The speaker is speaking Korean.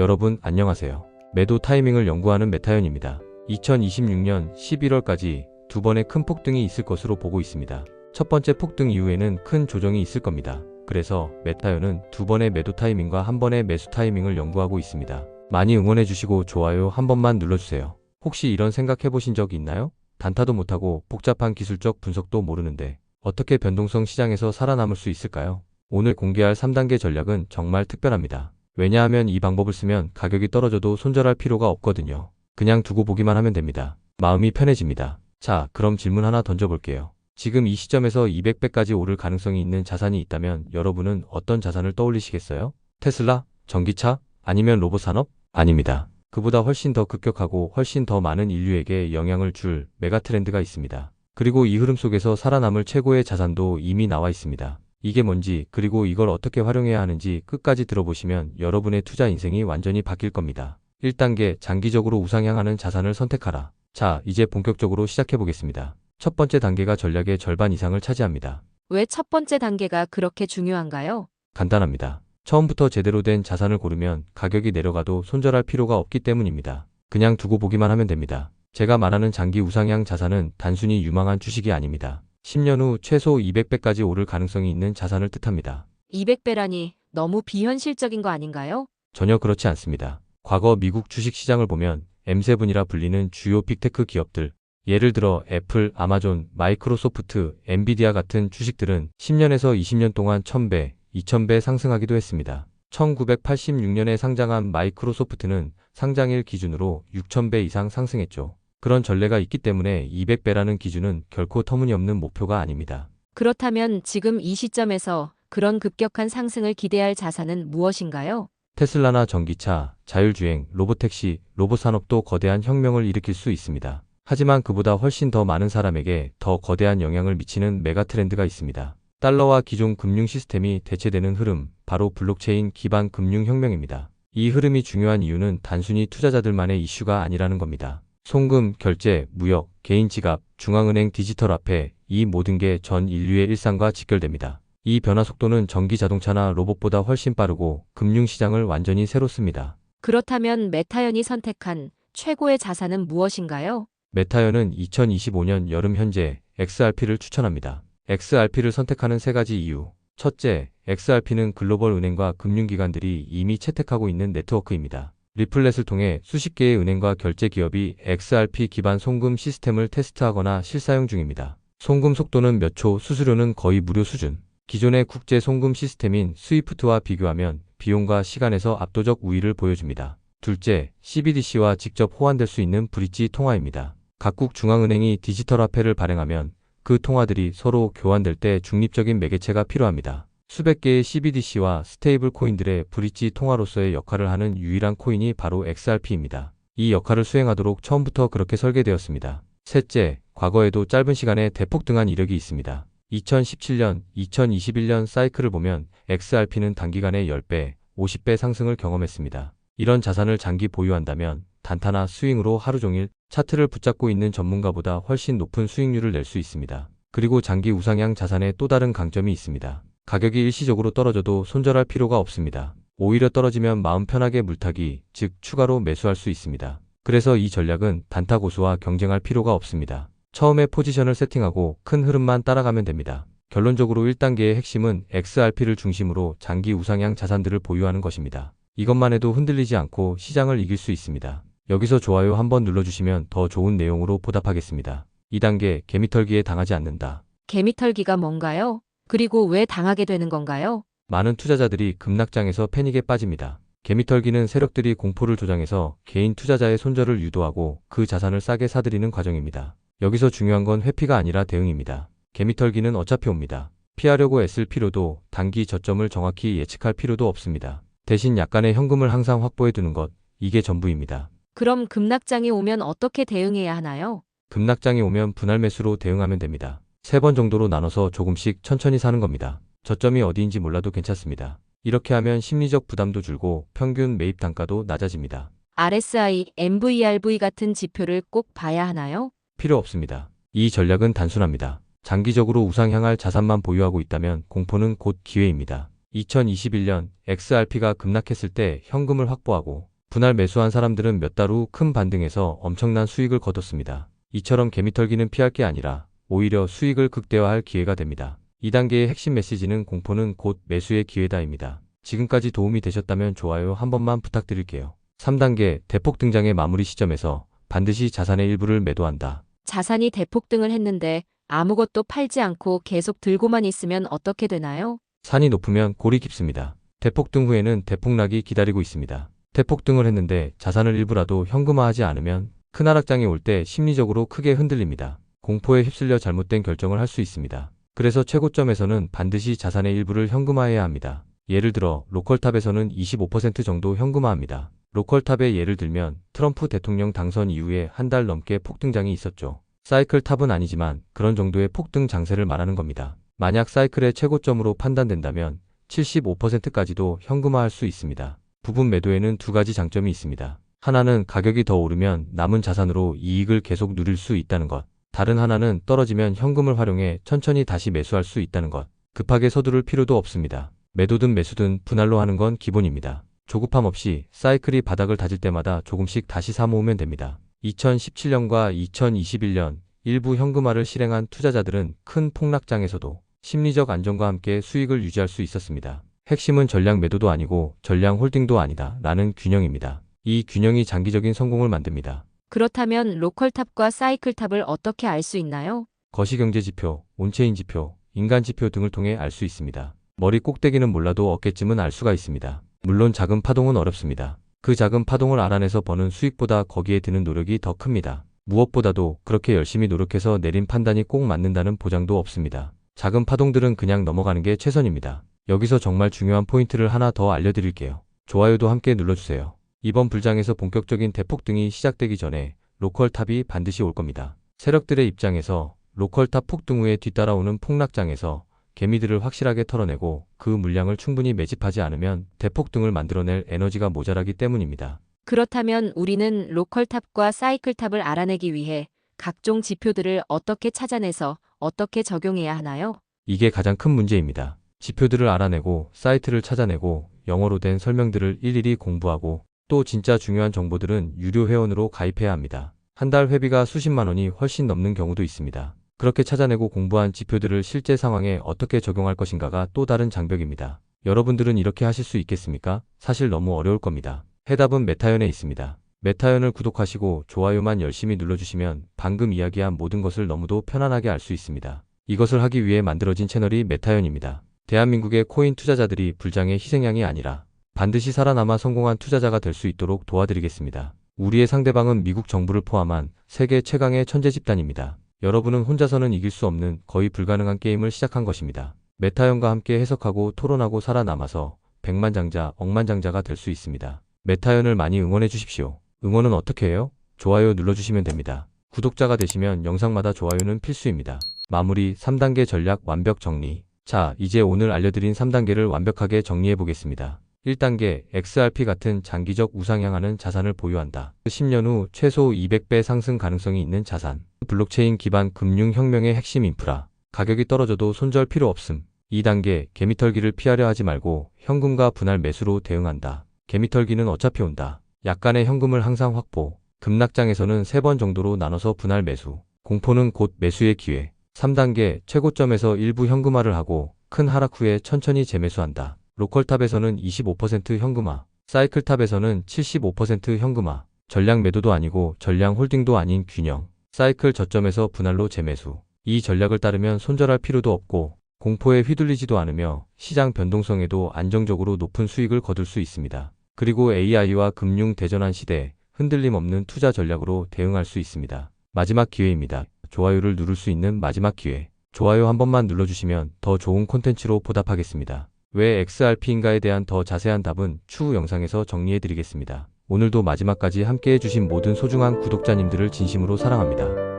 여러분 안녕하세요. 매도 타이밍을 연구하는 메타현입니다. 2026년 11월까지 두 번의 큰 폭등이 있을 것으로 보고 있습니다. 첫 번째 폭등 이후에는 큰 조정이 있을 겁니다. 그래서 메타현은 두 번의 매도 타이밍과 한 번의 매수 타이밍을 연구하고 있습니다. 많이 응원해 주시고 좋아요 한 번만 눌러주세요. 혹시 이런 생각해 보신 적 있나요? 단타도 못하고 복잡한 기술적 분석도 모르는데 어떻게 변동성 시장에서 살아남을 수 있을까요? 오늘 공개할 3단계 전략은 정말 특별합니다. 왜냐하면 이 방법을 쓰면 가격이 떨어져도 손절할 필요가 없거든요. 그냥 두고 보기만 하면 됩니다. 마음이 편해집니다. 자, 그럼 질문 하나 던져볼게요. 지금 이 시점에서 200배까지 오를 가능성이 있는 자산이 있다면 여러분은 어떤 자산을 떠올리시겠어요? 테슬라? 전기차? 아니면 로봇 산업? 아닙니다. 그보다 훨씬 더 급격하고 훨씬 더 많은 인류에게 영향을 줄 메가 트렌드가 있습니다. 그리고 이 흐름 속에서 살아남을 최고의 자산도 이미 나와 있습니다. 이게 뭔지, 그리고 이걸 어떻게 활용해야 하는지 끝까지 들어보시면 여러분의 투자 인생이 완전히 바뀔 겁니다. 1단계, 장기적으로 우상향하는 자산을 선택하라. 자, 이제 본격적으로 시작해 보겠습니다. 첫 번째 단계가 전략의 절반 이상을 차지합니다. 왜 첫 번째 단계가 그렇게 중요한가요? 간단합니다. 처음부터 제대로 된 자산을 고르면 가격이 내려가도 손절할 필요가 없기 때문입니다. 그냥 두고 보기만 하면 됩니다. 제가 말하는 장기 우상향 자산은 단순히 유망한 주식이 아닙니다. 10년 후 최소 200배까지 오를 가능성이 있는 자산을 뜻합니다. 200배라니 너무 비현실적인 거 아닌가요? 전혀 그렇지 않습니다. 과거 미국 주식시장을 보면 M7이라 불리는 주요 빅테크 기업들, 예를 들어 애플, 아마존, 마이크로소프트, 엔비디아 같은 주식들은 10년에서 20년 동안 1000배, 2000배 상승하기도 했습니다. 1986년에 상장한 마이크로소프트는 상장일 기준으로 6000배 이상 상승했죠. 그런 전례가 있기 때문에 200배라는 기준은 결코 터무니없는 목표가 아닙니다. 그렇다면 지금 이 시점에서 그런 급격한 상승을 기대할 자산은 무엇인가요? 테슬라나 전기차, 자율주행, 로보택시, 로봇 산업도 거대한 혁명을 일으킬 수 있습니다. 하지만 그보다 훨씬 더 많은 사람에게 더 거대한 영향을 미치는 메가 트렌드가 있습니다. 달러와 기존 금융 시스템이 대체되는 흐름, 바로 블록체인 기반 금융 혁명입니다. 이 흐름이 중요한 이유는 단순히 투자자들만의 이슈가 아니라는 겁니다. 송금, 결제, 무역, 개인 지갑, 중앙은행 디지털 화폐, 이 모든 게 전 인류의 일상과 직결됩니다. 이 변화 속도는 전기 자동차나 로봇보다 훨씬 빠르고 금융시장을 완전히 새로 씁니다. 그렇다면 메타현이 선택한 최고의 자산은 무엇인가요? 메타현은 2025년 여름 현재 XRP를 추천합니다. XRP를 선택하는 세 가지 이유. 첫째, XRP는 글로벌 은행과 금융기관들이 이미 채택하고 있는 네트워크입니다. 리플렛을 통해 수십 개의 은행과 결제 기업이 XRP 기반 송금 시스템을 테스트하거나 실사용 중입니다. 송금 속도는 몇 초, 수수료는 거의 무료 수준. 기존의 국제 송금 시스템인 스위프트와 비교하면 비용과 시간에서 압도적 우위를 보여줍니다. 둘째, CBDC와 직접 호환될 수 있는 브릿지 통화입니다. 각국 중앙은행이 디지털 화폐를 발행하면 그 통화들이 서로 교환될 때 중립적인 매개체가 필요합니다. 수백 개의 CBDC와 스테이블 코인들의 브릿지 통화로서의 역할을 하는 유일한 코인이 바로 XRP입니다. 이 역할을 수행하도록 처음부터 그렇게 설계되었습니다. 셋째, 과거에도 짧은 시간에 대폭등한 이력이 있습니다. 2017년, 2021년 사이클을 보면 XRP는 단기간에 10배, 50배 상승을 경험했습니다. 이런 자산을 장기 보유한다면 단타나 스윙으로 하루 종일 차트를 붙잡고 있는 전문가보다 훨씬 높은 수익률을 낼 수 있습니다. 그리고 장기 우상향 자산의 또 다른 강점이 있습니다. 가격이 일시적으로 떨어져도 손절할 필요가 없습니다. 오히려 떨어지면 마음 편하게 물타기, 즉 추가로 매수할 수 있습니다. 그래서 이 전략은 단타 고수와 경쟁할 필요가 없습니다. 처음에 포지션을 세팅하고 큰 흐름만 따라가면 됩니다. 결론적으로 1단계의 핵심은 XRP를 중심으로 장기 우상향 자산들을 보유하는 것입니다. 이것만 해도 흔들리지 않고 시장을 이길 수 있습니다. 여기서 좋아요 한번 눌러주시면 더 좋은 내용으로 보답하겠습니다. 2단계, 개미털기에 당하지 않는다. 개미털기가 뭔가요? 그리고 왜 당하게 되는 건가요? 많은 투자자들이 급락장에서 패닉에 빠집니다. 개미털기는 세력들이 공포를 조장해서 개인 투자자의 손절을 유도하고 그 자산을 싸게 사들이는 과정입니다. 여기서 중요한 건 회피가 아니라 대응입니다. 개미털기는 어차피 옵니다. 피하려고 애쓸 필요도, 단기 저점을 정확히 예측할 필요도 없습니다. 대신 약간의 현금을 항상 확보해 두는 것, 이게 전부입니다. 그럼 급락장이 오면 어떻게 대응해야 하나요? 급락장이 오면 분할 매수로 대응하면 됩니다. 3번 정도로 나눠서 조금씩 천천히 사는 겁니다. 저점이 어디인지 몰라도 괜찮습니다. 이렇게 하면 심리적 부담도 줄고 평균 매입 단가도 낮아집니다. RSI, MVRV 같은 지표를 꼭 봐야 하나요? 필요 없습니다. 이 전략은 단순합니다. 장기적으로 우상향할 자산만 보유하고 있다면 공포는 곧 기회입니다. 2021년 XRP가 급락했을 때 현금을 확보하고 분할 매수한 사람들은 몇 달 후 큰 반등해서 엄청난 수익을 거뒀습니다. 이처럼 개미털기는 피할 게 아니라 오히려 수익을 극대화할 기회가 됩니다. 2단계의 핵심 메시지는 공포는 곧 매수의 기회다입니다. 지금까지 도움이 되셨다면 좋아요 한 번만 부탁드릴게요. 3단계 대폭 등장의 마무리 시점에서 반드시 자산의 일부를 매도한다. 자산이 대폭등을 했는데 아무것도 팔지 않고 계속 들고만 있으면 어떻게 되나요? 산이 높으면 골이 깊습니다. 대폭등 후에는 대폭락이 기다리고 있습니다. 대폭등을 했는데 자산을 일부라도 현금화하지 않으면 큰 하락장이 올 때 심리적으로 크게 흔들립니다. 공포에 휩쓸려 잘못된 결정을 할 수 있습니다. 그래서 최고점에서는 반드시 자산의 일부를 현금화해야 합니다. 예를 들어 로컬탑에서는 25% 정도 현금화합니다. 로컬탑의 예를 들면 트럼프 대통령 당선 이후에 한 달 넘게 폭등장이 있었죠. 사이클탑은 아니지만 그런 정도의 폭등 장세를 말하는 겁니다. 만약 사이클의 최고점으로 판단된다면 75%까지도 현금화할 수 있습니다. 부분 매도에는 두 가지 장점이 있습니다. 하나는 가격이 더 오르면 남은 자산으로 이익을 계속 누릴 수 있다는 것. 다른 하나는 떨어지면 현금을 활용해 천천히 다시 매수할 수 있다는 것. 급하게 서두를 필요도 없습니다. 매도든 매수든 분할로 하는 건 기본입니다. 조급함 없이 사이클이 바닥을 다질 때마다 조금씩 다시 사 모으면 됩니다. 2017년과 2021년 일부 현금화를 실행한 투자자들은 큰 폭락장에서도 심리적 안정과 함께 수익을 유지할 수 있었습니다. 핵심은 전량 매도도 아니고 전량 홀딩도 아니다 라는 균형입니다. 이 균형이 장기적인 성공을 만듭니다. 그렇다면 로컬탑과 사이클탑을 어떻게 알 수 있나요? 거시경제지표, 온체인지표, 인간지표 등을 통해 알 수 있습니다. 머리 꼭대기는 몰라도 어깨쯤은 알 수가 있습니다. 물론 작은 파동은 어렵습니다. 그 작은 파동을 알아내서 버는 수익보다 거기에 드는 노력이 더 큽니다. 무엇보다도 그렇게 열심히 노력해서 내린 판단이 꼭 맞는다는 보장도 없습니다. 작은 파동들은 그냥 넘어가는 게 최선입니다. 여기서 정말 중요한 포인트를 하나 더 알려드릴게요. 좋아요도 함께 눌러주세요. 이번 불장에서 본격적인 대폭등이 시작되기 전에 로컬탑이 반드시 올 겁니다. 세력들의 입장에서 로컬탑 폭등 후에 뒤따라오는 폭락장에서 개미들을 확실하게 털어내고 그 물량을 충분히 매집하지 않으면 대폭등을 만들어낼 에너지가 모자라기 때문입니다. 그렇다면 우리는 로컬탑과 사이클탑을 알아내기 위해 각종 지표들을 어떻게 찾아내서 어떻게 적용해야 하나요? 이게 가장 큰 문제입니다. 지표들을 알아내고 사이트를 찾아내고 영어로 된 설명들을 일일이 공부하고 또 진짜 중요한 정보들은 유료 회원으로 가입해야 합니다. 한 달 회비가 수십만 원이 훨씬 넘는 경우도 있습니다. 그렇게 찾아내고 공부한 지표들을 실제 상황에 어떻게 적용할 것인가가 또 다른 장벽입니다. 여러분들은 이렇게 하실 수 있겠습니까? 사실 너무 어려울 겁니다. 해답은 메타연에 있습니다. 메타연을 구독하시고 좋아요만 열심히 눌러주시면 방금 이야기한 모든 것을 너무도 편안하게 알 수 있습니다. 이것을 하기 위해 만들어진 채널이 메타연입니다. 대한민국의 코인 투자자들이 불장의 희생양이 아니라 반드시 살아남아 성공한 투자자가 될 수 있도록 도와드리겠습니다. 우리의 상대방은 미국 정부를 포함한 세계 최강의 천재 집단입니다. 여러분은 혼자서는 이길 수 없는 거의 불가능한 게임을 시작한 것입니다. 메타연과 함께 해석하고 토론하고 살아남아서 백만장자, 억만장자가 될 수 있습니다. 메타연을 많이 응원해 주십시오. 응원은 어떻게 해요? 좋아요 눌러주시면 됩니다. 구독자가 되시면 영상마다 좋아요는 필수입니다. 마무리 3단계 전략 완벽 정리. 자, 이제 오늘 알려드린 3단계를 완벽하게 정리해 보겠습니다. 1단계 XRP 같은 장기적 우상향하는 자산을 보유한다. 10년 후 최소 200배 상승 가능성이 있는 자산. 블록체인 기반 금융혁명의 핵심 인프라. 가격이 떨어져도 손절 필요 없음. 2단계 개미털기를 피하려 하지 말고 현금과 분할 매수로 대응한다. 개미털기는 어차피 온다. 약간의 현금을 항상 확보. 급락장에서는 3번 정도로 나눠서 분할 매수. 공포는 곧 매수의 기회. 3단계 최고점에서 일부 현금화를 하고 큰 하락 후에 천천히 재매수한다. 로컬탑에서는 25% 현금화, 사이클탑에서는 75% 현금화, 전량 매도도 아니고 전량 홀딩도 아닌 균형, 사이클 저점에서 분할로 재매수. 이 전략을 따르면 손절할 필요도 없고 공포에 휘둘리지도 않으며 시장 변동성에도 안정적으로 높은 수익을 거둘 수 있습니다. 그리고 AI와 금융 대전환 시대에 흔들림 없는 투자 전략으로 대응할 수 있습니다. 마지막 기회입니다. 좋아요를 누를 수 있는 마지막 기회. 좋아요 한 번만 눌러주시면 더 좋은 콘텐츠로 보답하겠습니다. 왜 XRP인가에 대한 더 자세한 답은 추후 영상에서 정리해드리겠습니다. 오늘도 마지막까지 함께해 주신 모든 소중한 구독자님들을 진심으로 사랑합니다.